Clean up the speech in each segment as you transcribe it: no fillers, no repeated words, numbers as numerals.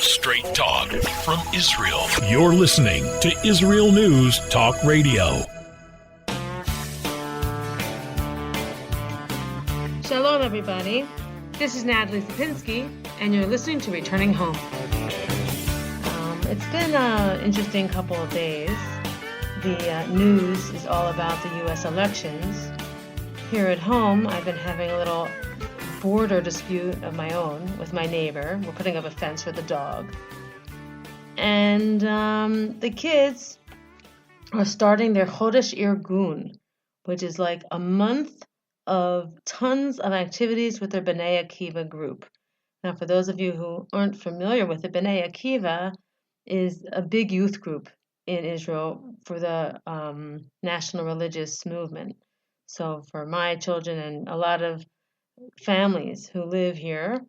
Straight talk from Israel. You're listening to Israel News Talk Radio. Shalom, everybody. This is Natalie Sapinski, and you're listening to Returning Home. It's been an interesting couple of days. The news is all about the U.S. elections. Here at home, I've been having a little border dispute of my own with my neighbor. We're putting up a fence for the dog. And the kids are starting their Chodesh Irgun, which is like a month of tons of activities with their B'nai Akiva group. Now, for those of you who aren't familiar with it, B'nai Akiva is a big youth group in Israel for the national religious movement. So for my children and a lot of families who live here,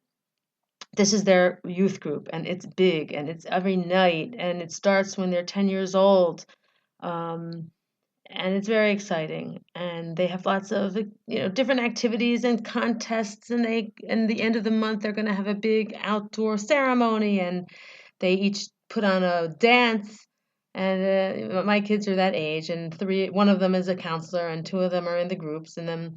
this is their youth group, and it's big, and it's every night, and it starts when they're 10 years old, and it's very exciting. And they have lots of different activities and contests, and in the end of the month they're going to have a big outdoor ceremony, and they each put on a dance. And my kids are that age, and one of them is a counselor, and two of them are in the groups, and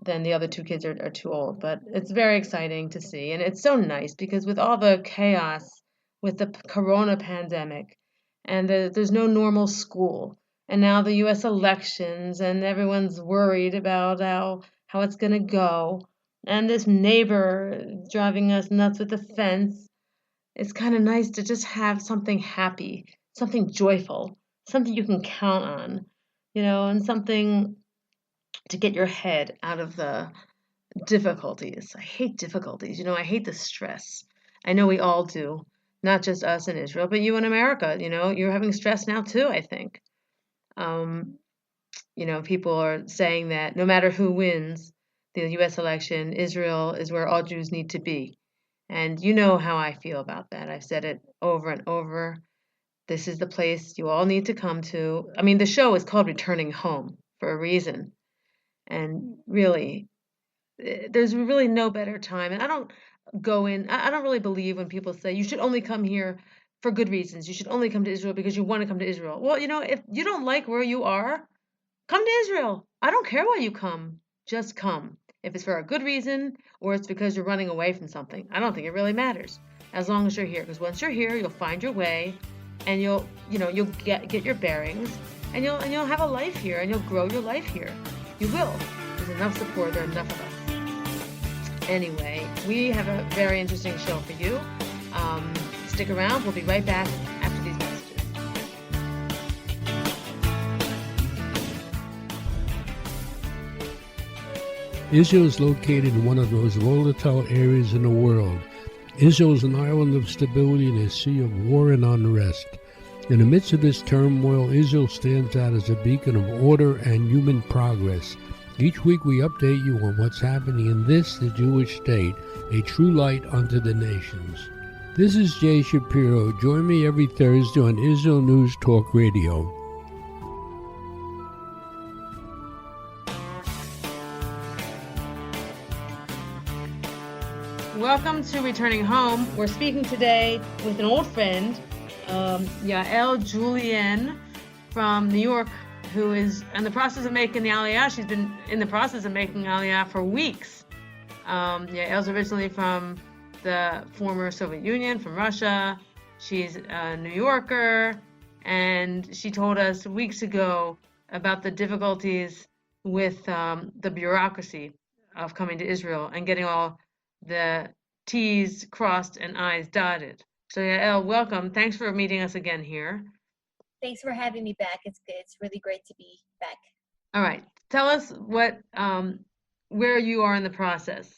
then the other two kids are too old. But it's very exciting to see. And it's so nice because with all the chaos with the corona pandemic and there's no normal school, and now the U.S. elections, and everyone's worried about how it's going to go, and this neighbor driving us nuts with the fence, it's kind of nice to just have something happy, something joyful, something you can count on, and something to get your head out of the difficulties. I hate difficulties. I hate the stress. I know we all do, not just us in Israel, but you in America. You're having stress now too, I think. People are saying that no matter who wins the U.S. election, Israel is where all Jews need to be. And you know how I feel about that. I've said it over and over. This is the place you all need to come to. I mean, the show is called Returning Home for a reason. And really, there's really no better time. And I don't really believe when people say you should only come here for good reasons. You should only come to Israel because you want to come to Israel. Well, if you don't like where you are, come to Israel. I don't care why you come. Just come. If it's for a good reason or it's because you're running away from something, I don't think it really matters as long as you're here. Because once you're here, you'll find your way, and you'll get your bearings, and you'll have a life here, and you'll grow your life here. You will. There's enough support. There are enough of us. Anyway, we have a very interesting show for you. Stick around. We'll be right back after these messages. Israel is located in one of the most volatile areas in the world. Israel is an island of stability in a sea of war and unrest. In the midst of this turmoil, Israel stands out as a beacon of order and human progress. Each week we update you on what's happening in this, the Jewish state, a true light unto the nations. This is Jay Shapiro. Join me every Thursday on Israel News Talk Radio. Welcome to Returning Home. We're speaking today with an old friend, Yael Julian from New York, who is in the process of making the Aliyah. She's been in the process of making Aliyah for weeks. Yael's originally from the former Soviet Union, from Russia. She's a New Yorker, and she told us weeks ago about the difficulties with the bureaucracy of coming to Israel and getting all the T's crossed and I's dotted. So Yael, welcome. Thanks for meeting us again here. Thanks for having me back. It's good. It's really great to be back. All right. Tell us where you are in the process.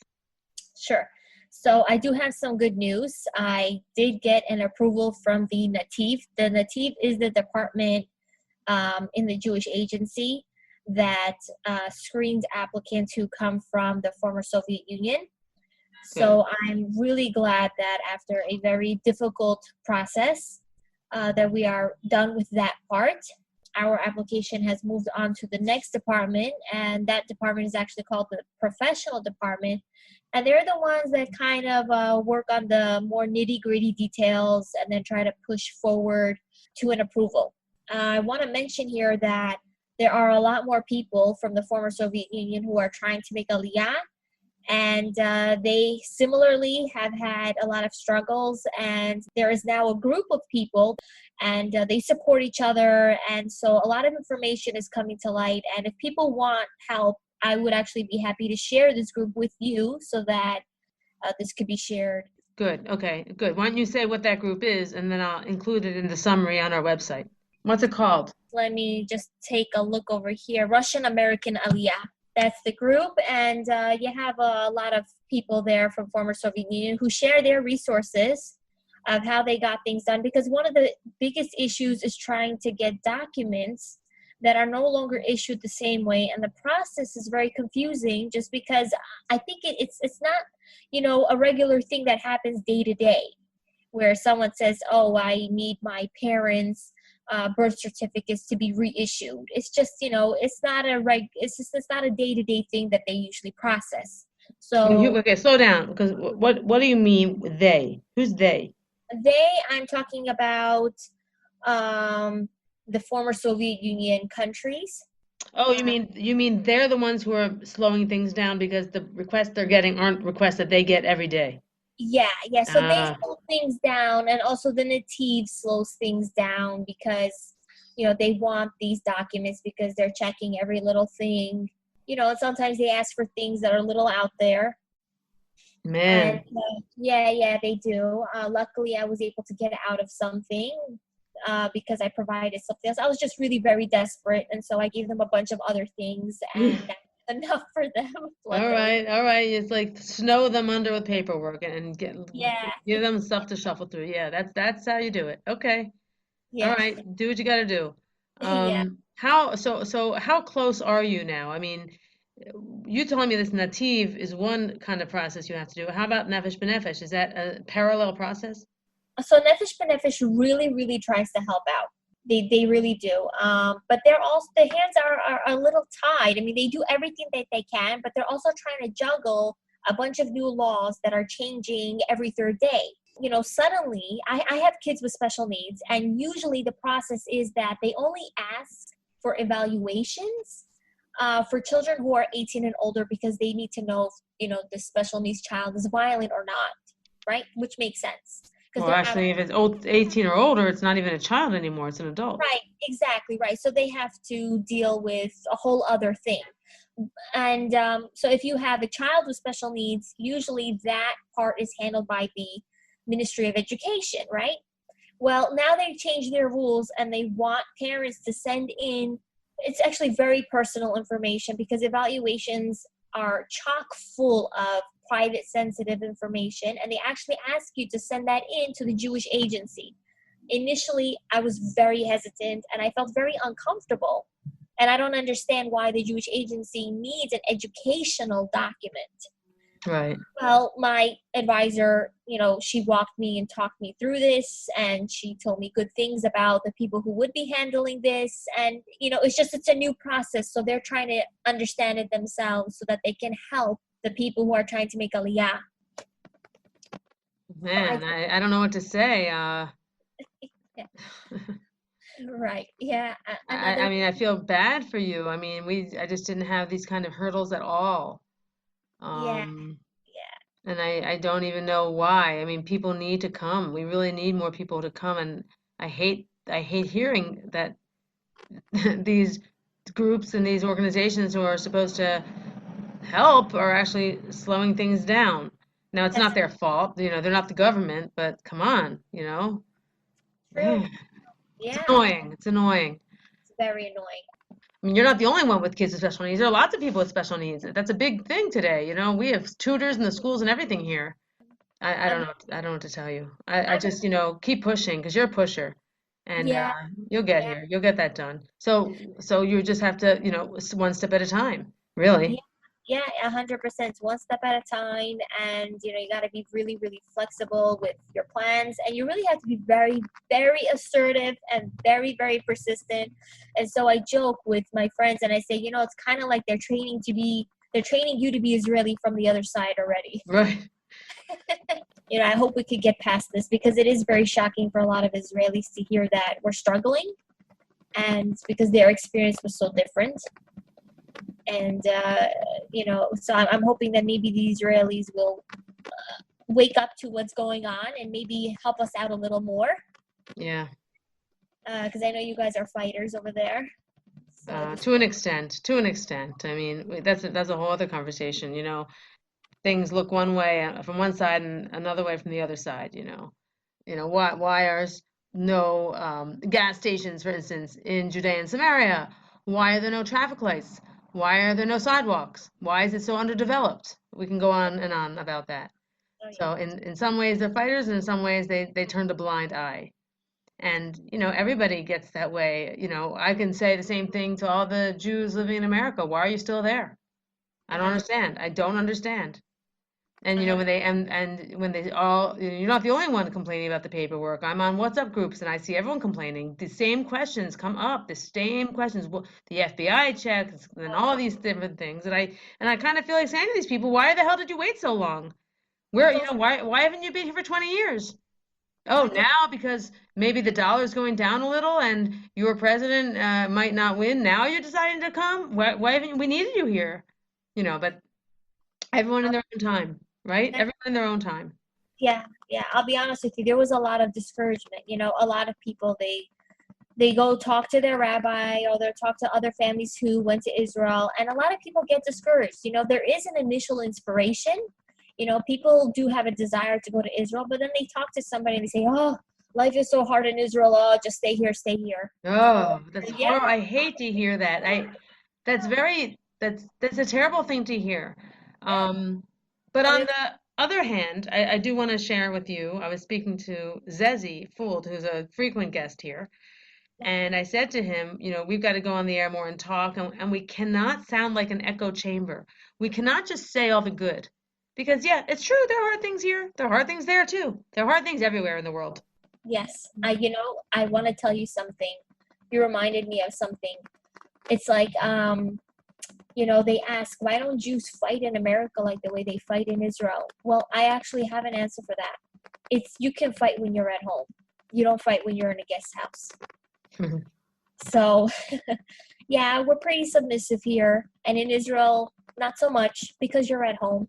Sure. So I do have some good news. I did get an approval from the Nativ. The Nativ is the department in the Jewish agency that screens applicants who come from the former Soviet Union. So I'm really glad that after a very difficult process that we are done with that part. Our application has moved on to the next department, and that department is actually called the professional department, And they're the ones that kind of work on the more nitty-gritty details and then try to push forward to an approval. I want to mention here that there are a lot more people from the former Soviet Union who are trying to make Aliyah, and they similarly have had a lot of struggles, and there is now a group of people, and they support each other, and so a lot of information is coming to light. And if people want help, I would actually be happy to share this group with you so that this could be shared. Good. Okay, good. Why don't you say what that group is, and then I'll include it in the summary on our website. What's it called? Let me just take a look over here. Russian American Aliyah. That's the group, and you have a lot of people there from former Soviet Union who share their resources of how they got things done, because one of the biggest issues is trying to get documents that are no longer issued the same way, and the process is very confusing just because I think it's not, a regular thing that happens day to day where someone says, oh, I need my parents' birth certificates to be reissued. It's just, it's not a day-to-day thing that they usually process. So Okay, slow down, because what do you mean they? Who's they? I'm talking about the former Soviet Union countries. Oh, you mean they're the ones who are slowing things down because the requests they're getting aren't requests that they get every day. Yeah. So they slow things down, and also the Nativ slows things down because, they want these documents because they're checking every little thing. And sometimes they ask for things that are a little out there. Man. And, yeah, they do. Luckily, I was able to get out of something because I provided something else. I was just really very desperate, and so I gave them a bunch of other things, and that's enough for them. All right. It's like snow them under with paperwork and give them stuff to shuffle through. Yeah, that's how you do it. Okay. Yeah. All right. Do what you got to do. Yeah. How close are you now? I mean, you telling me this nativ is one kind of process you have to do. How about nefesh b'nefesh? Is that a parallel process? So Nefesh B'Nefesh really, really tries to help out. They really do. But they're also, the hands are a little tied. I mean, they do everything that they can, but they're also trying to juggle a bunch of new laws that are changing every third day. Suddenly, I have kids with special needs, and usually the process is that they only ask for evaluations for children who are 18 and older because they need to know if, the special needs child is violent or not, right? Which makes sense. Well, actually, if it's 18 or older, it's not even a child anymore. It's an adult. Right, exactly, right. So they have to deal with a whole other thing. And so if you have a child with special needs, usually that part is handled by the Ministry of Education, right? Well, now they've changed their rules and they want parents to send in, it's actually very personal information because evaluations are chock full of private sensitive information, and they actually ask you to send that in to the Jewish agency. Initially, I was very hesitant and I felt very uncomfortable, and I don't understand why the Jewish agency needs an educational document. Right. Well, my advisor, she walked me and talked me through this, and she told me good things about the people who would be handling this. And, it's a new process. So they're trying to understand it themselves so that they can help the people who are trying to make Aliyah. Man, I don't know what to say. Right. Yeah. I mean, I feel bad for you. I mean, I just didn't have these kind of hurdles at all. Yeah. And I don't even know why. I mean, people need to come. We really need more people to come. And I hate hearing that these groups and these organizations who are supposed to help are actually slowing things down. Now, it's not their fault. They're not the government, but come on, True. Yeah. Yeah. It's annoying. It's very annoying. I mean, you're not the only one with kids with special needs. There are lots of people with special needs. That's a big thing today. We have tutors in the schools and everything here. I don't know. I don't know what to tell you. I just, keep pushing because you're a pusher, and you'll get here. You'll get that done. So you just have to, one step at a time, really. Yeah, 100%. One step at a time, and you got to be really, really flexible with your plans, and you really have to be very, very assertive and very, very persistent. And so I joke with my friends, and I say, it's kind of like they're training to be they're training you to be Israeli from the other side already. Right. I hope we could get past this, because it is very shocking for a lot of Israelis to hear that we're struggling, and because their experience was so different. And, so I'm hoping that maybe the Israelis will wake up to what's going on and maybe help us out a little more. Yeah. Because I know you guys are fighters over there. So To an extent. I mean, that's a whole other conversation. Things look one way from one side and another way from the other side. Why are no gas stations, for instance, in Judea and Samaria? Why are there no traffic lights? Why are there no sidewalks? Why is it so underdeveloped? We can go on and on about that. So in some ways they're fighters, and in some ways they turned a blind eye. And, everybody gets that way. I can say the same thing to all the Jews living in America. Why are you still there? I don't understand. I don't understand. And, when they, and when they all, you're not the only one complaining about the paperwork. I'm on WhatsApp groups and I see everyone complaining. The same questions come up, the same questions. Well, the FBI checks and all these different things. And I kind of feel like saying to these people, why the hell did you wait so long? Why haven't you been here for 20 years? Oh, now because maybe the dollar's going down a little and your president might not win. Now you're deciding to come? Why haven't we needed you here? But everyone in their own time, right? Everyone in their own time. Yeah. I'll be honest with you. There was a lot of discouragement. A lot of people, they go talk to their rabbi, or they'll talk to other families who went to Israel. And a lot of people get discouraged. There is an initial inspiration. People do have a desire to go to Israel, but then they talk to somebody and they say, oh, life is so hard in Israel. Oh, just stay here, stay here. Oh, that's horrible. I hate to hear that. That's a terrible thing to hear. But on the other hand, I do want to share with you, I was speaking to Zezi Fould, who's a frequent guest here. And I said to him, we've got to go on the air more and talk, and we cannot sound like an echo chamber. We cannot just say all the good. Because, yeah, it's true. There are hard things here. There are hard things there, too. There are hard things everywhere in the world. Yes. I want to tell you something. You reminded me of something. It's like, they ask, why don't Jews fight in America like the way they fight in Israel? Well, I actually have an answer for that. You can fight when you're at home. You don't fight when you're in a guest house. So, yeah, we're pretty submissive here. And in Israel, not so much, because you're at home.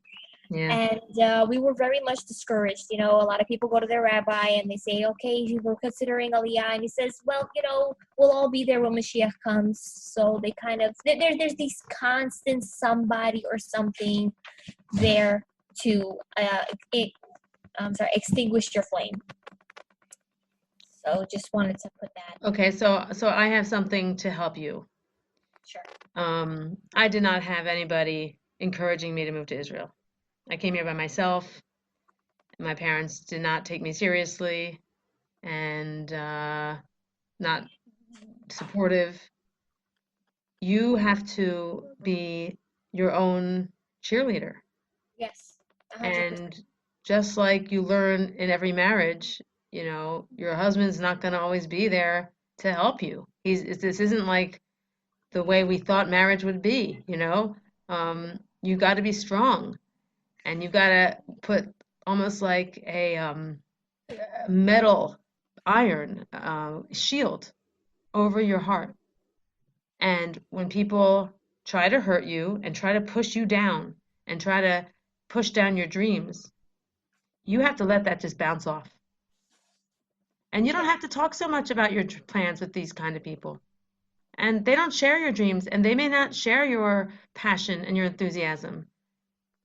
Yeah. And we were very much discouraged. A lot of people go to their rabbi and they say, okay, we're considering Aliyah. And he says, well, we'll all be there when Mashiach comes. So they kind of, there's these constant somebody or something there to, extinguish your flame. So just wanted to put that. Okay, so I have something to help you. Sure. I did not have anybody encouraging me to move to Israel. I came here by myself. My parents did not take me seriously and not supportive. You have to be your own cheerleader. Yes. 100%. And just like you learn in every marriage, your husband's not going to always be there to help you. This isn't like the way we thought marriage would be, you got to be strong. And you got to put almost like a metal iron shield over your heart. And when people try to hurt you and try to push you down and try to push down your dreams, you have to let that just bounce off. And you don't have to talk so much about your plans with these kind of people. And they don't share your dreams, and they may not share your passion and your enthusiasm.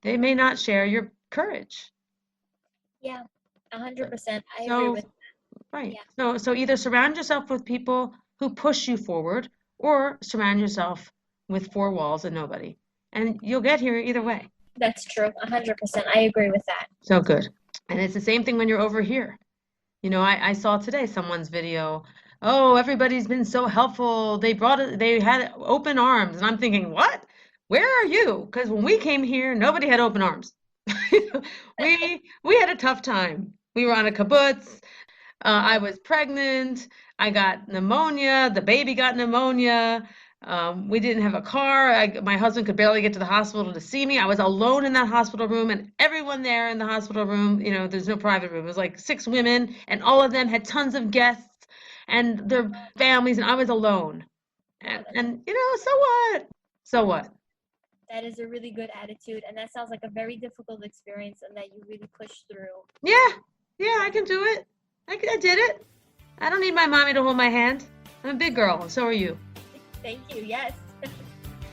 They may not share your courage. Yeah, 100%. I agree with that. Right. Yeah. So either surround yourself with people who push you forward, or surround yourself with four walls and nobody. And you'll get here either way. That's true. 100%. I agree with that. So good. And it's the same thing when you're over here. I saw today someone's video. Oh, everybody's been so helpful. They had open arms. And I'm thinking, what? Where are you? Because when we came here, nobody had open arms. we had a tough time. We were on a kibbutz. I was pregnant. I got pneumonia. The baby got pneumonia. We didn't have a car. My husband could barely get to the hospital to see me. I was alone in that hospital room, and everyone there in the hospital room, there's no private room. It was like 6 women, and all of them had tons of guests and their families, and I was alone. Oh, And so what? So what? that is a really good attitude, and that sounds like a very difficult experience, and that you really pushed through. Yeah, I can do it. I did it. I don't need my mommy to hold my hand. I'm a big girl, and so are you. Thank you. Yes.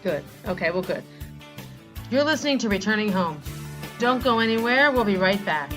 Good. Okay, well, good. You're listening to Returning Home. Don't go anywhere. We'll be right back.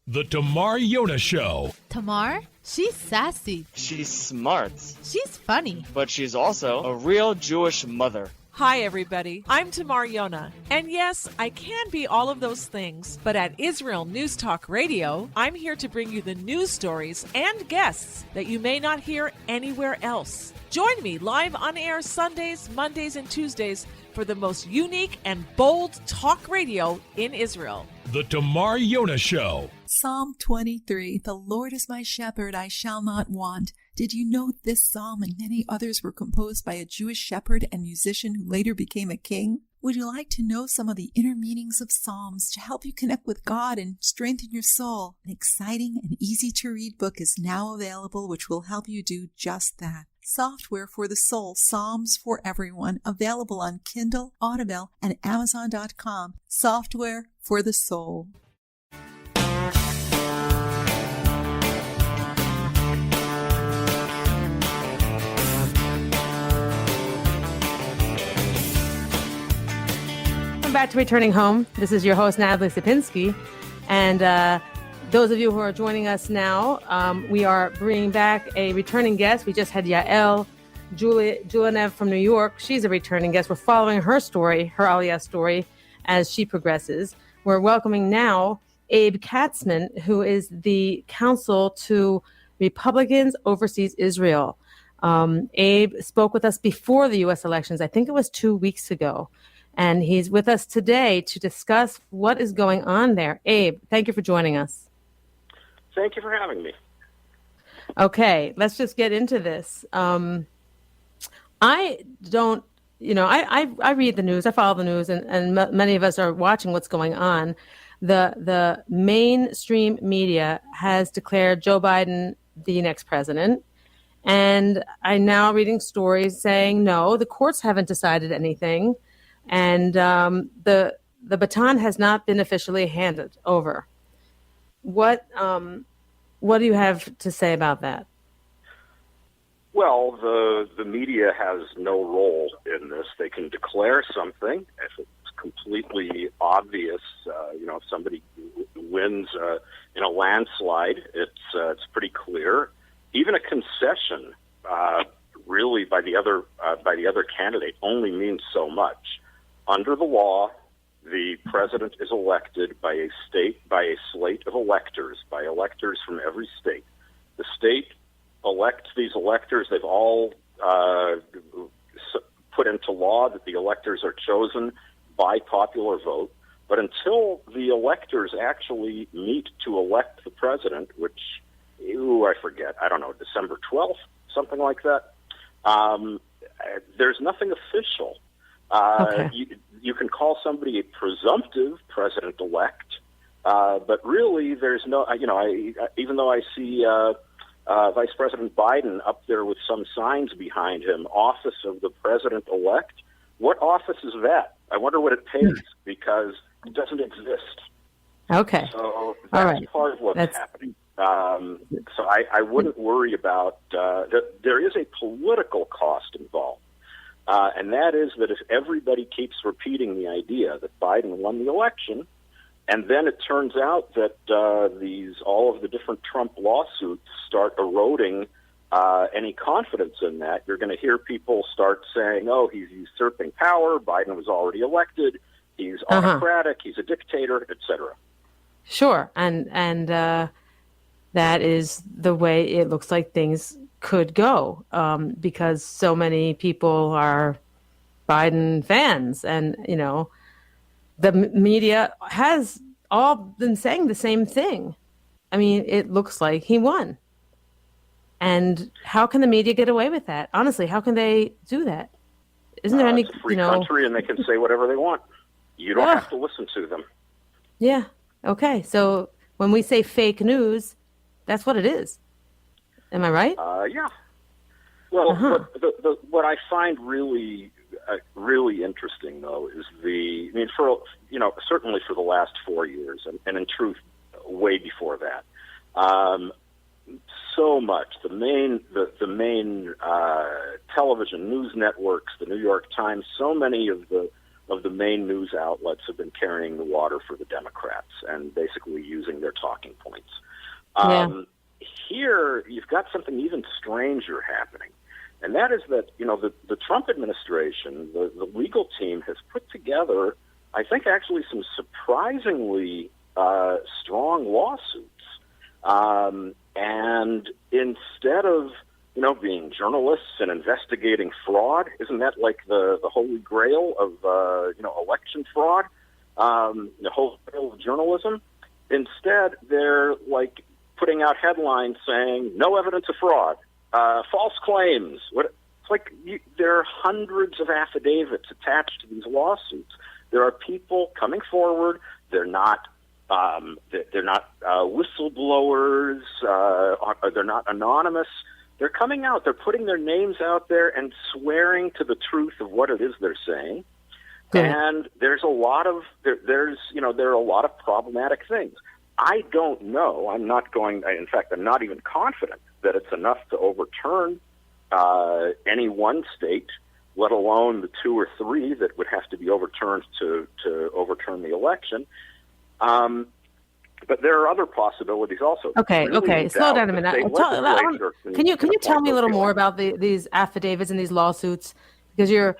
The Tamar Yona Show. Tamar? She's sassy. She's smart. She's funny. But she's also a real Jewish mother. Hi, everybody. I'm Tamar Yona. And yes, I can be all of those things. But at Israel News Talk Radio, I'm here to bring you the news stories and guests that you may not hear anywhere else. Join me live on air Sundays, Mondays, and Tuesdays for the most unique and bold talk radio in Israel. The Tamar Yona Show. Psalm 23, the Lord is my shepherd, I shall not want. Did you know this psalm and many others were composed by a Jewish shepherd and musician who later became a king? Would you like to know some of the inner meanings of psalms to help you connect with God and strengthen your soul? An exciting and easy-to-read book is now available which will help you do just that. Software for the Soul, Psalms for Everyone, available on Kindle, Audible, and Amazon.com. Software for the Soul. Welcome back to Returning Home. This is your host, Natalie Sapinski. And those of you who are joining us now, we are bringing back a returning guest. We just had Yael Julianev from New York. She's a returning guest. We're following her story, her Aliyah story, as she progresses. We're welcoming now Abe Katzman, who is the counsel to Republicans Overseas Israel. Abe spoke with us before the U.S. elections. I think it was 2 weeks ago. And he's with us today to discuss what is going on there. Abe, thank you for joining us. Thank you for having me. Okay, let's just get into this. I don't, I read the news, I follow the news, and many of us are watching what's going on. The mainstream media has declared Joe Biden the next president. And I'm now reading stories saying, no, the courts haven't decided anything. And the baton has not been officially handed over. What do you have to say about that? Well, the media has no role in this. They can declare something if it's completely obvious. If somebody wins in a landslide, it's pretty clear. Even a concession, really by the other candidate, only means so much. Under the law, the president is elected by a slate of electors, by electors from every state. The state elects these electors. They've all put into law that the electors are chosen by popular vote. But until the electors actually meet to elect the president, which, I forget, I don't know, December 12th, something like that, there's nothing official. Okay. You can call somebody a presumptive president-elect, but really there's no, even though I see Vice President Biden up there with some signs behind him, Office of the President-elect, what office is that? I wonder what it pays, because it doesn't exist. Okay. So that's part of what's happening. So I wouldn't worry about, there is a political cost involved. And that is that if everybody keeps repeating the idea that Biden won the election, and then it turns out that all of the different Trump lawsuits start eroding any confidence in that, you're going to hear people start saying, "Oh, he's usurping power. Biden was already elected. He's autocratic. He's a dictator, etc." Sure, and that is the way it looks like things could go, because so many people are Biden fans, and the media has all been saying the same thing. I mean, it looks like he won. And how can the media get away with that? Honestly, how can they do that? Isn't there any, It's a free country, and they can say whatever they want. You don't have to listen to them. Yeah. Okay. So when we say fake news, that's what it is. Am I right? Yeah. Well, what I find really interesting, though, is certainly for the last 4 years, and in truth, way before that, so much the main television news networks, the New York Times, so many of the main news outlets have been carrying the water for the Democrats and basically using their talking points. Here, you've got something even stranger happening. And that is that, the Trump administration, the legal team has put together, I think, actually some surprisingly strong lawsuits. And instead of, being journalists and investigating fraud, isn't that like the holy grail of, election fraud, the holy grail of journalism? Instead, they're like putting out headlines saying, no evidence of fraud. False claims. It's like there are hundreds of affidavits attached to these lawsuits. There are people coming forward. They're not whistleblowers. They're not anonymous. They're coming out. They're putting their names out there and swearing to the truth of what it is they're saying. Good. And there's a lot of there are a lot of problematic things. I don't know. In fact, I'm not even confident that it's enough to overturn any one state, let alone the 2 or 3 that would have to be overturned to overturn the election. But there are other possibilities also. Okay. Slow down a minute. Can you tell me a little more about these affidavits and these lawsuits? Because you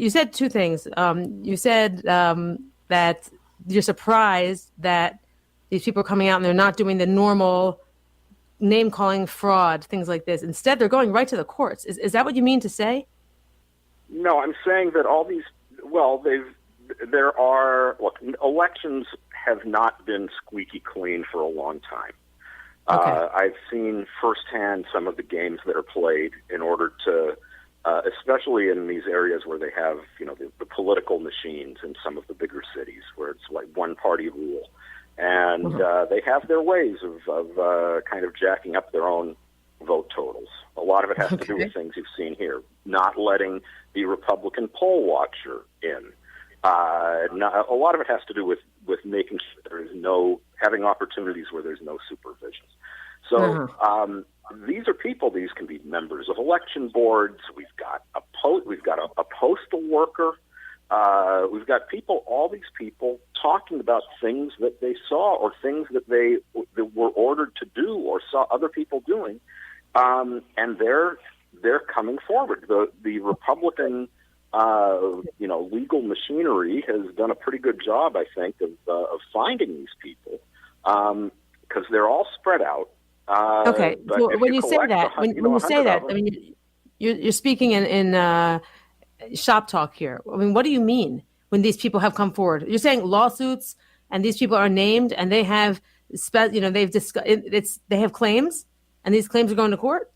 said 2 things. You said that you're surprised that these people are coming out and they're not doing the normal name-calling fraud, things like this. Instead, they're going right to the courts. Is that what you mean to say? No, I'm saying that all these, elections have not been squeaky clean for a long time. Okay. I've seen firsthand some of the games that are played in order to, especially in these areas where they have, the political machines in some of the bigger cities where it's like one-party rule. And they have their ways of kind of jacking up their own vote totals. A lot of it has to do with things you've seen here, not letting the Republican poll watcher in. A lot of it has to do with making sure there is having opportunities where there's no supervision. So these are people. These can be members of election boards. We've got a postal worker. We've got all these people talking about things that they saw or things that they were ordered to do or saw other people doing, and they're coming forward. The Republican, legal machinery has done a pretty good job, I think, of finding these people because they're all spread out. Okay, so when you say that, I mean, you're speaking in shop talk here. I mean, what do you mean when these people have come forward? You're saying lawsuits, and these people are named, and they have, they have claims, and these claims are going to court.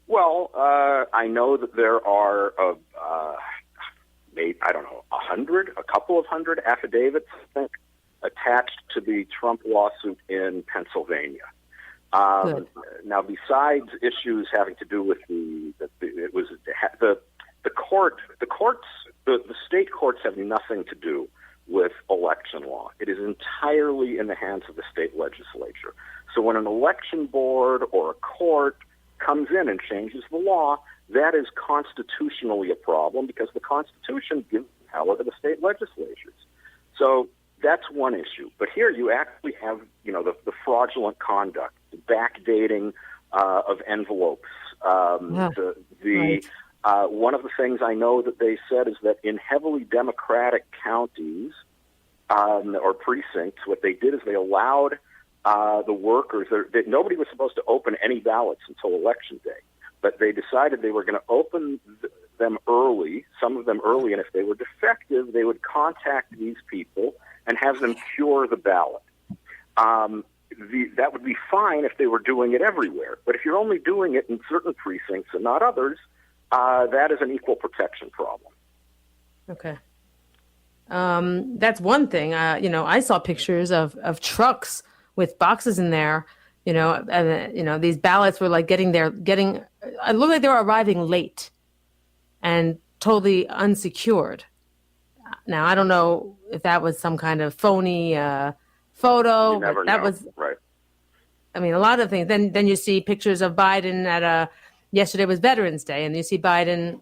Well, I know that there are, a couple of hundred affidavits, I think, attached to the Trump lawsuit in Pennsylvania. Now, besides issues having to do with the state courts have nothing to do with election law. It is entirely in the hands of the state legislature. So when an election board or a court comes in and changes the law, that is constitutionally a problem because the Constitution gives power to the state legislatures. So that's one issue. But here you actually have, the fraudulent conduct, the backdating of envelopes. One of the things I know that they said is that in heavily Democratic counties or precincts, what they did is they allowed the workers, nobody was supposed to open any ballots until Election Day, but they decided they were going to open them early, and if they were defective, they would contact these people and have them cure the ballot. That would be fine if they were doing it everywhere. But if you're only doing it in certain precincts and not others, that is an equal protection problem. Okay. That's one thing. I saw pictures of trucks with boxes in there, and, these ballots were like it looked like they were arriving late and totally unsecured. Now, I don't know if that was some kind of phony photo. You never that know. was, right. I mean, a lot of things. Then you see pictures of Biden yesterday was Veterans Day, and you see Biden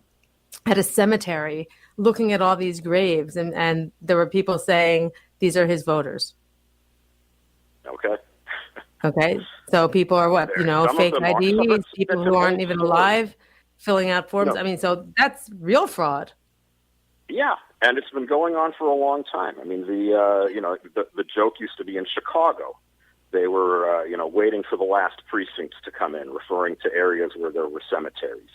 at a cemetery looking at all these graves, and there were people saying these are his voters. Okay. So people are fake IDs, people who aren't even alive, filling out forms. No. I mean, so that's real fraud. Yeah, and it's been going on for a long time. I mean, the joke used to be in Chicago. They were, waiting for the last precincts to come in, referring to areas where there were cemeteries.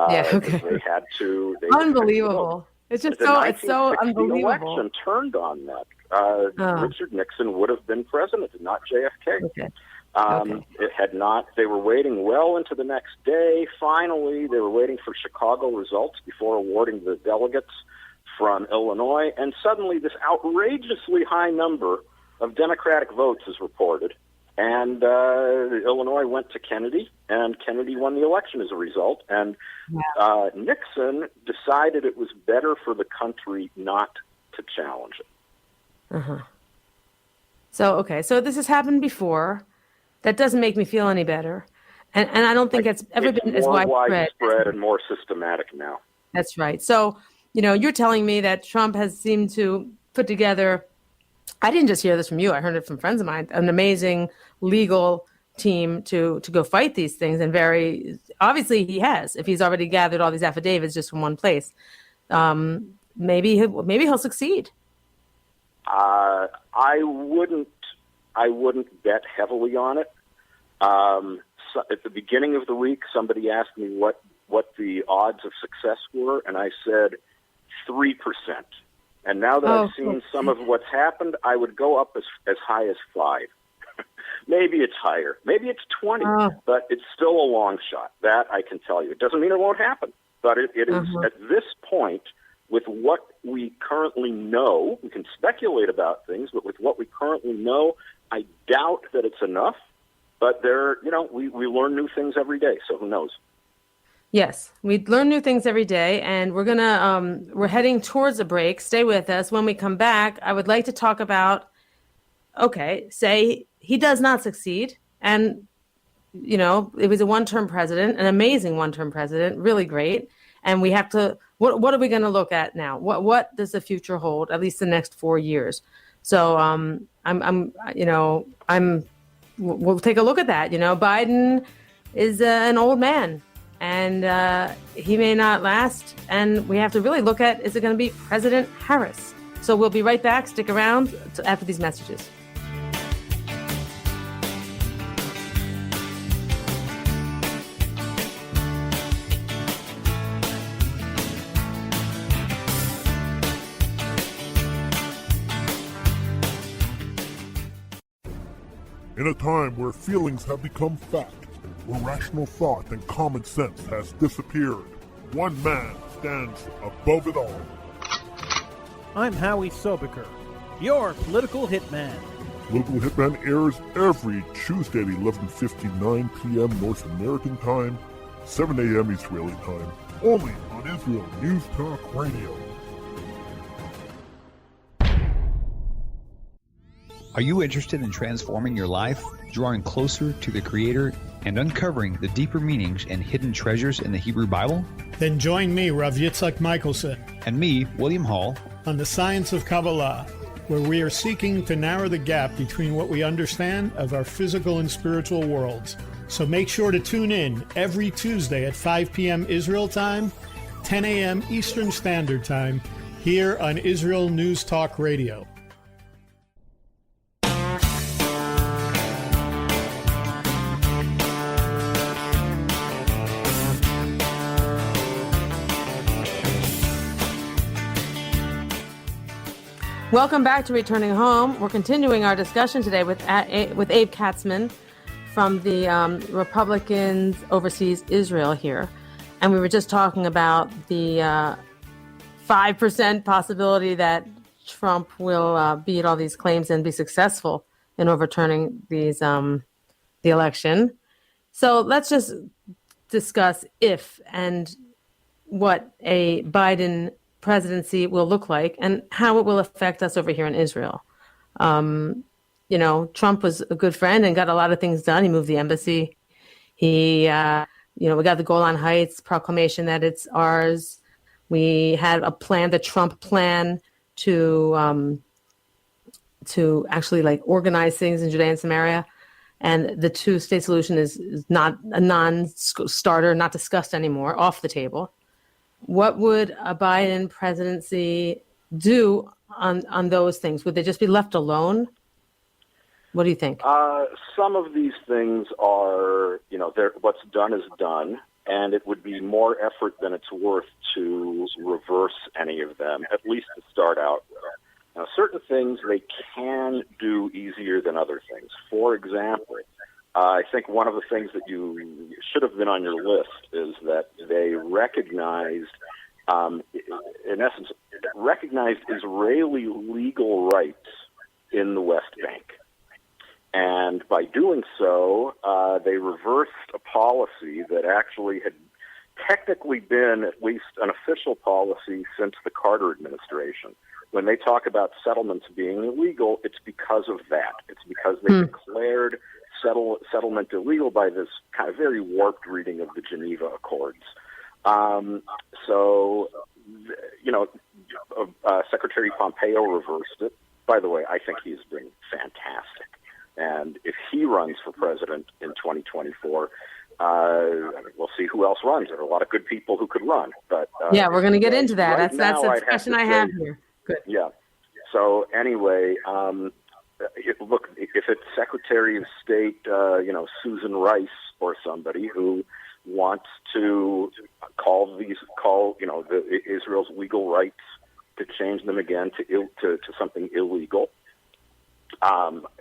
They had to. Unbelievable. It's just so unbelievable. The election turned on that. Richard Nixon would have been president, not JFK. Okay. It had not. They were waiting well into the next day. Finally, they were waiting for Chicago results before awarding the delegates from Illinois. And suddenly, this outrageously high number of Democratic votes is reported. And Illinois went to Kennedy, and Kennedy won the election as a result. And Nixon decided it was better for the country not to challenge it. Uh-huh. So this has happened before. That doesn't make me feel any better. And I don't think it's ever been as widespread and more systematic now. That's right. So, you're telling me that Trump has seemed to put together, I didn't just hear this from you, I heard it from friends of mine, an amazing legal team to go fight these things. And very obviously he has, if he's already gathered all these affidavits just from one place. Maybe he'll succeed. I wouldn't bet heavily on it. So at the beginning of the week, somebody asked me what the odds of success were, and I said 3%. And now that I've seen some of what's happened, I would go up as high as 5. Maybe it's higher. Maybe it's 20, but it's still a long shot. That I can tell you. It doesn't mean it won't happen, but it is at this point, with what we currently know, we can speculate about things, but with what we currently know, I doubt that it's enough. But we learn new things every day, so who knows? Yes, we learn new things every day, and we're heading towards a break. Stay with us. When we come back, I would like to talk about, say he does not succeed, and, it was a one-term president, an amazing one-term president, really great, and we have to, what are we going to look at now? What does the future hold, at least the next 4 years? So we'll take a look at that. Biden is an old man. And he may not last. And we have to really look at, is it going to be President Harris? So we'll be right back. Stick around after these messages. In a time where feelings have become fact, where rational thought and common sense has disappeared, one man stands above it all. I'm Howie Sobiker, your political hitman. Political Hitman airs every Tuesday at 11:59 p.m. North American time, 7 a.m. Israeli time, only on Israel News Talk Radio. Are you interested in transforming your life, drawing closer to the Creator, and uncovering the deeper meanings and hidden treasures in the Hebrew Bible? Then join me, Rav Yitzhak Michelson, and me, William Hall, on the Science of Kabbalah, where we are seeking to narrow the gap between what we understand of our physical and spiritual worlds. So make sure to tune in every Tuesday at 5 p.m. Israel time, 10 a.m. Eastern Standard Time, here on Israel News Talk Radio. Welcome back to Returning Home. We're continuing our discussion today with Abe Katzman from the Republicans Overseas Israel here. And we were just talking about the 5% possibility that Trump will beat all these claims and be successful in overturning these the election. So let's just discuss if and what a Biden presidency will look like and how it will affect us over here in Israel. Trump was a good friend and got a lot of things done. He moved the embassy. He, we got the Golan Heights proclamation that it's ours. We had a plan, the Trump plan, to actually like organize things in Judea and Samaria. And the two-state solution is not a non-starter, not discussed anymore, off the table. What would a Biden presidency do on those things? Would they just be left alone? What do you think? Some of these things are, what's done is done, and it would be more effort than it's worth to reverse any of them, at least to start out with. Now, certain things they can do easier than other things. For example, I think one of the things that you should have been on your list is that they recognized, in essence, recognized Israeli legal rights in the West Bank. And by doing so, they reversed a policy that actually had technically been at least an official policy since the Carter administration. When they talk about settlements being illegal, it's because of that. It's because they declared settlement illegal by this kind of very warped reading of the Geneva Accords. Secretary Pompeo reversed it. By the way, I think he's been fantastic. And if he runs for president in 2024, we'll see who else runs. There are a lot of good people who could run. But we're going to get into that. Right That's the discussion I have here. Good. Yeah. So anyway, look, if it's Secretary of State, Susan Rice or somebody who wants to call Israel's legal rights to change them again to something illegal,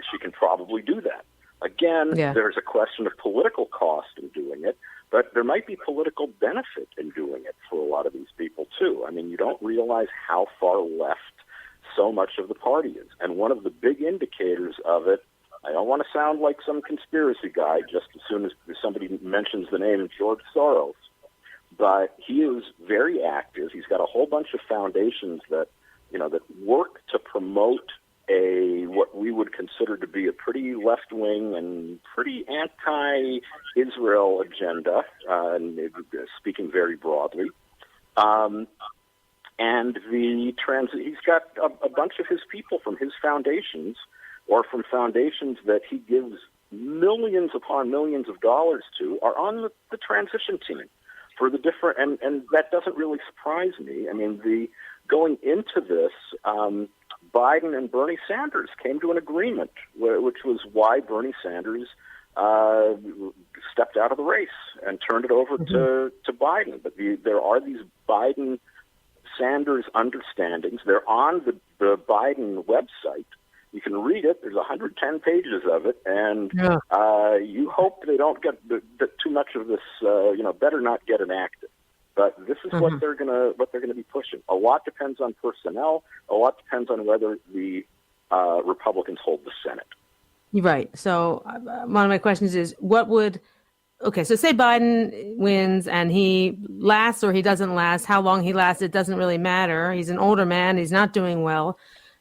she can probably do that. Again, there's a question of political cost in doing it, but there might be political benefit in doing it for a lot of these people too. I mean, you don't realize how far left so much of the party is. And one of the big indicators of it, I don't want to sound like some conspiracy guy just as soon as somebody mentions the name George Soros, but he is very active. He's got a whole bunch of foundations that work to promote what we would consider to be a pretty left-wing and pretty anti-Israel agenda, speaking very broadly. And he's got a bunch of his people from his foundations or from foundations that he gives millions upon millions of dollars to are on the transition team for the different, and that doesn't really surprise me. I mean, going into this, Biden and Bernie Sanders came to an agreement, which was why Bernie Sanders stepped out of the race and turned it over to Biden. But there are these Biden-Sanders understandings. They're on the Biden website. You can read it. There's 110 pages of it, and you hope they don't get too much of this. Better not get enacted. But this is what they're gonna be pushing. A lot depends on personnel. A lot depends on whether the Republicans hold the Senate. Right. So one of my questions is, so say Biden wins and he lasts or he doesn't last. How long he lasts, it doesn't really matter. He's an older man. He's not doing well.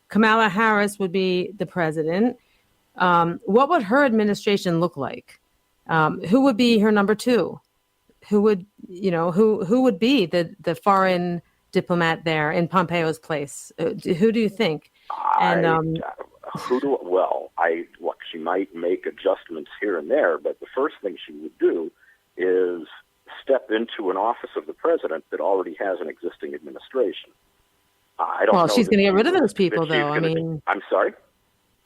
Kamala Harris would be the president. What would her administration look like? Who would be her number two? Who would be the foreign diplomat there in Pompeo's place? Who do you think? She might make adjustments here and there, but the first thing she would do is step into an office of the president that already has an existing administration. I don't know. Well, she's going to get rid of those people, though. I'm sorry?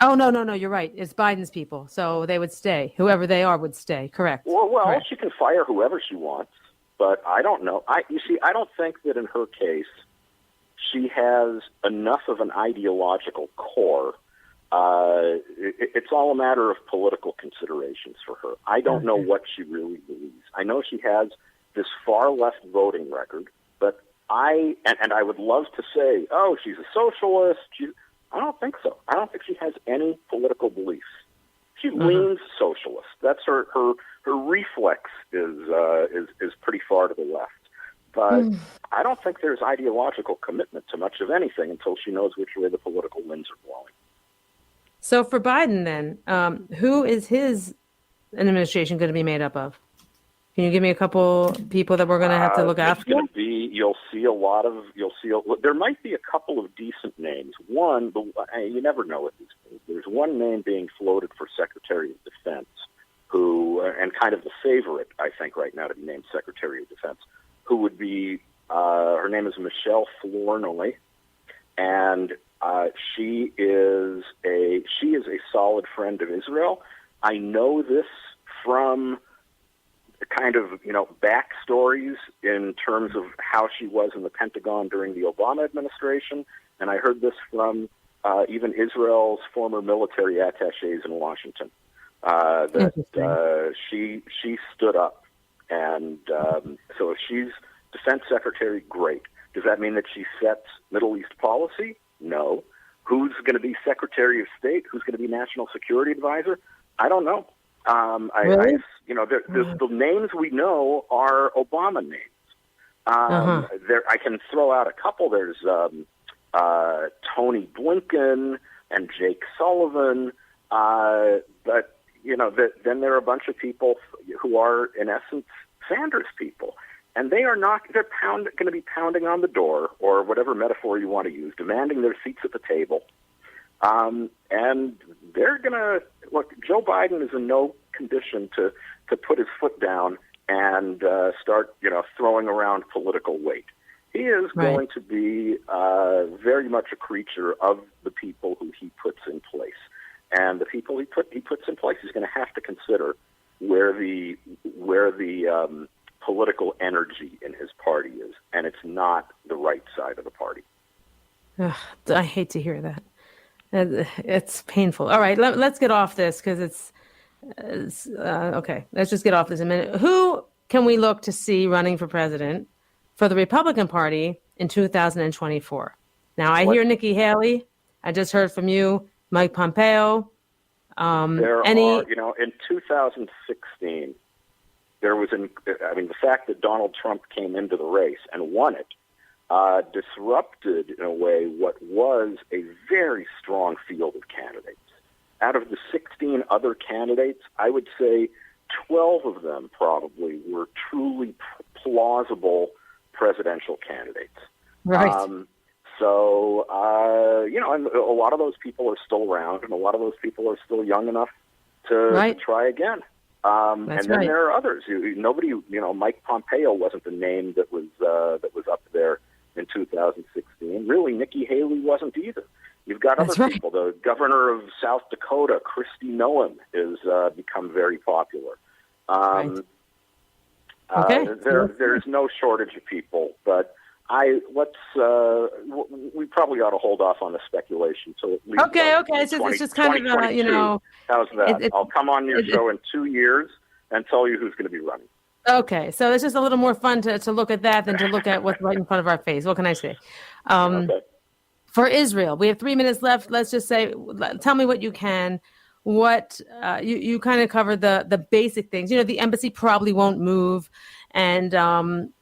Oh, no, you're right. It's Biden's people, so they would stay. Whoever they are would stay, correct? Well, correct. She can fire whoever she wants, but I don't know. I don't think that in her case she has enough of an ideological core. It's all a matter of political considerations for her. I don't know what she really believes. I know she has this far-left voting record, but I would love to say, oh, she's a socialist. I don't think so. I don't think she has any political beliefs. She leans socialist. That's her reflex is pretty far to the left. But I don't think there's ideological commitment to much of anything until she knows which way the political winds are blowing. So for Biden, then, who is his administration going to be made up of? Can you give me a couple people that we're going to have to look after? You'll see there might be a couple of decent names. One, you never know with these things. There's one name being floated for Secretary of Defense, who, and kind of the favorite, I think, right now to be named Secretary of Defense, who would be, her name is Michelle Flournoy, and she is a solid friend of Israel. I know this from kind of, backstories in terms of how she was in the Pentagon during the Obama administration, and I heard this from even Israel's former military attachés in Washington, that she stood up, and so if she's defense secretary, great. Does that mean that she sets Middle East policy? No. Who's going to be Secretary of State? Who's going to be National Security Advisor? I don't know. Really? The names we know are Obama names. I can throw out a couple. There's Tony Blinken and Jake Sullivan, but then there are a bunch of people who are, in essence, Sanders people, and they are not. They're going to be pounding on the door, or whatever metaphor you want to use, demanding their seats at the table. And they're going to look. Joe Biden is in no condition to put his foot down and start, throwing around political weight. He is going to be very much a creature of the people who he puts in place, and the people he puts in place, he's going to have to consider where the political energy in his party is, and it's not the right side of the party. I hate to hear that. It's painful. All right, let's get off this because it's okay. Let's just get off this a minute. Who can we look to see running for president for the Republican Party in 2024? Now, I hear Nikki Haley. I just heard from you, Mike Pompeo. In 2016, there was the fact that Donald Trump came into the race and won it disrupted, in a way, what was a very strong field of candidates. Out of the 16 other candidates, I would say 12 of them probably were truly plausible presidential candidates. Right. And a lot of those people are still around, and a lot of those people are still young enough to try again. And then there are others. Mike Pompeo wasn't the name that was up there in 2016. Really, Nikki Haley wasn't either. You've got other people. The governor of South Dakota, Kristi Noem, has become very popular. There's no shortage of people, but we probably ought to hold off on the speculation till at least. Okay. It's just kind of How's that? I'll come on your show in 2 years and tell you who's going to be running. Okay, so it's just a little more fun to look at that than to look at what's right in front of our face. What can I say? For Israel, we have 3 minutes left. Let's just say, tell me what you can. What you kind of covered the basic things. The embassy probably won't move, and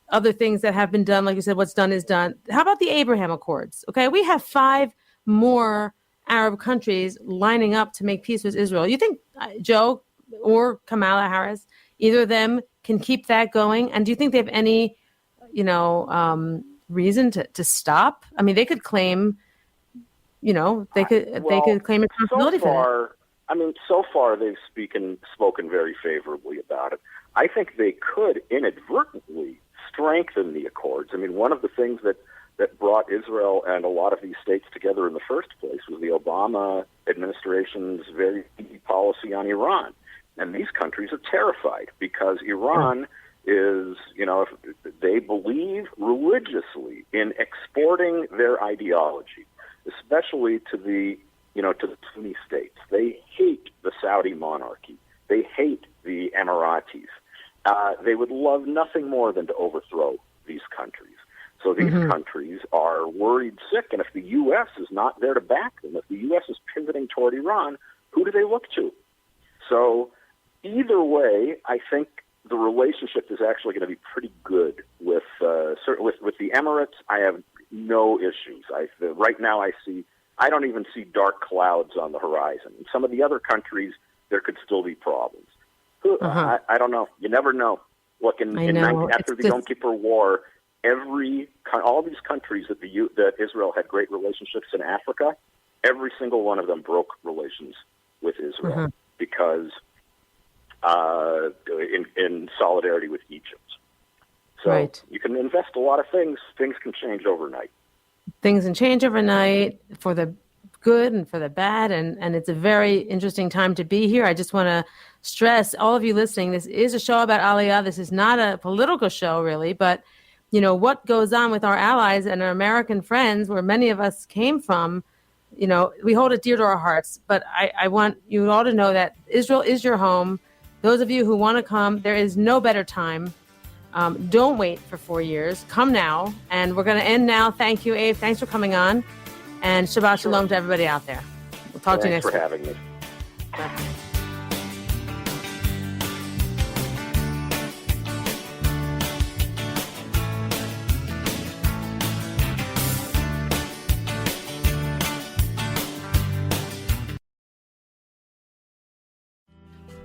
other things that have been done, like you said, what's done is done. How about the Abraham Accords? Okay, we have 5 more Arab countries lining up to make peace with Israel. You think Joe or Kamala Harris, either of them, can keep that going? And do you think they have any, reason to stop? I mean, they could claim, they could claim responsibility for that. So far they've spoken very favorably about it. I think they could inadvertently strengthen the accords. One of the things that brought Israel and a lot of these states together in the first place was the Obama administration's very easy policy on Iran. And these countries are terrified because Iran is, if they believe religiously in exporting their ideology, especially to the Sunni states. They hate the Saudi monarchy. They hate the Emiratis. They would love nothing more than to overthrow these countries. So these countries are worried sick, and if the U.S. is not there to back them, if the U.S. is pivoting toward Iran, who do they look to? So either way, I think the relationship is actually going to be pretty good with the Emirates. I have no issues. Right now I don't even see dark clouds on the horizon. In some of the other countries, there could still be problems. I don't know. You never know. Look, after the Yom Kippur War, all these countries that Israel had great relationships in Africa, every single one of them broke relations with Israel because in solidarity with Egypt. So you can invest a lot of things. Things can change overnight. Things can change overnight for the good and for the bad, and it's a very interesting time to be here. I just want to stress, all of you listening, this is a show about Aliyah. This is not a political show, really, but what goes on with our allies and our American friends, where many of us came from, we hold it dear to our hearts. But I want you all to know that Israel is your home. Those of you who want to come, there is no better time. Don't wait for 4 years. Come now. And we're going to end now. Thank you, Abe. Thanks for coming on. And Shabbat Shalom to everybody out there. We'll talk to you next week. Thanks for having me. Bye.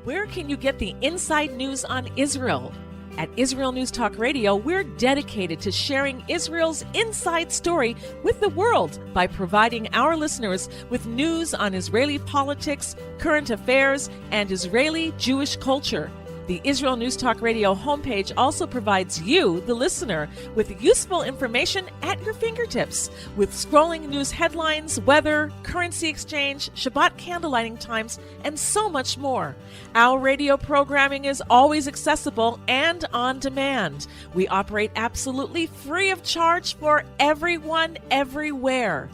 Where can you get the inside news on Israel? At Israel News Talk Radio, we're dedicated to sharing Israel's inside story with the world by providing our listeners with news on Israeli politics, current affairs, and Israeli Jewish culture. The Israel News Talk Radio homepage also provides you, the listener, with useful information at your fingertips, with scrolling news headlines, weather, currency exchange, Shabbat candlelighting times, and so much more. Our radio programming is always accessible and on demand. We operate absolutely free of charge for everyone, everywhere.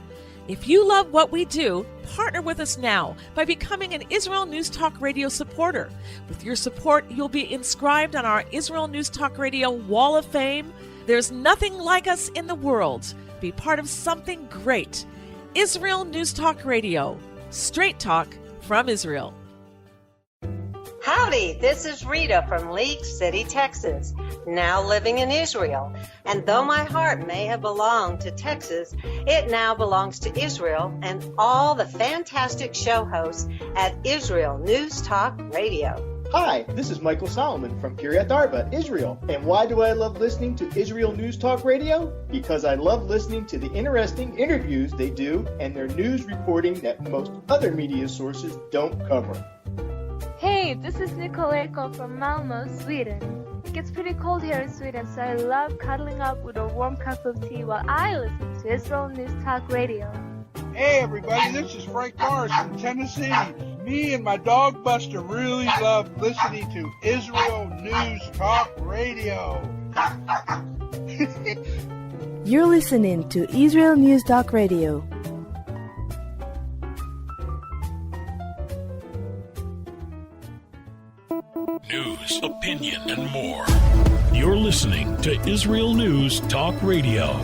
If you love what we do, partner with us now by becoming an Israel News Talk Radio supporter. With your support, you'll be inscribed on our Israel News Talk Radio Wall of Fame. There's nothing like us in the world. Be part of something great. Israel News Talk Radio. Straight talk from Israel. Howdy, this is Rita from League City, Texas, now living in Israel. And though my heart may have belonged to Texas, it now belongs to Israel and all the fantastic show hosts at Israel News Talk Radio. Hi, this is Michael Solomon from Kiryat Arba, Israel. And why do I love listening to Israel News Talk Radio? Because I love listening to the interesting interviews they do and their news reporting that most other media sources don't cover. Hey, this is Nicoleko from Malmö, Sweden. It gets pretty cold here in Sweden, so I love cuddling up with a warm cup of tea while I listen to Israel News Talk Radio. Hey everybody, this is Frank Morris from Tennessee. Me and my dog Buster really love listening to Israel News Talk Radio. You're listening to Israel News Talk Radio. News, opinion, and more. You're listening to Israel News Talk Radio.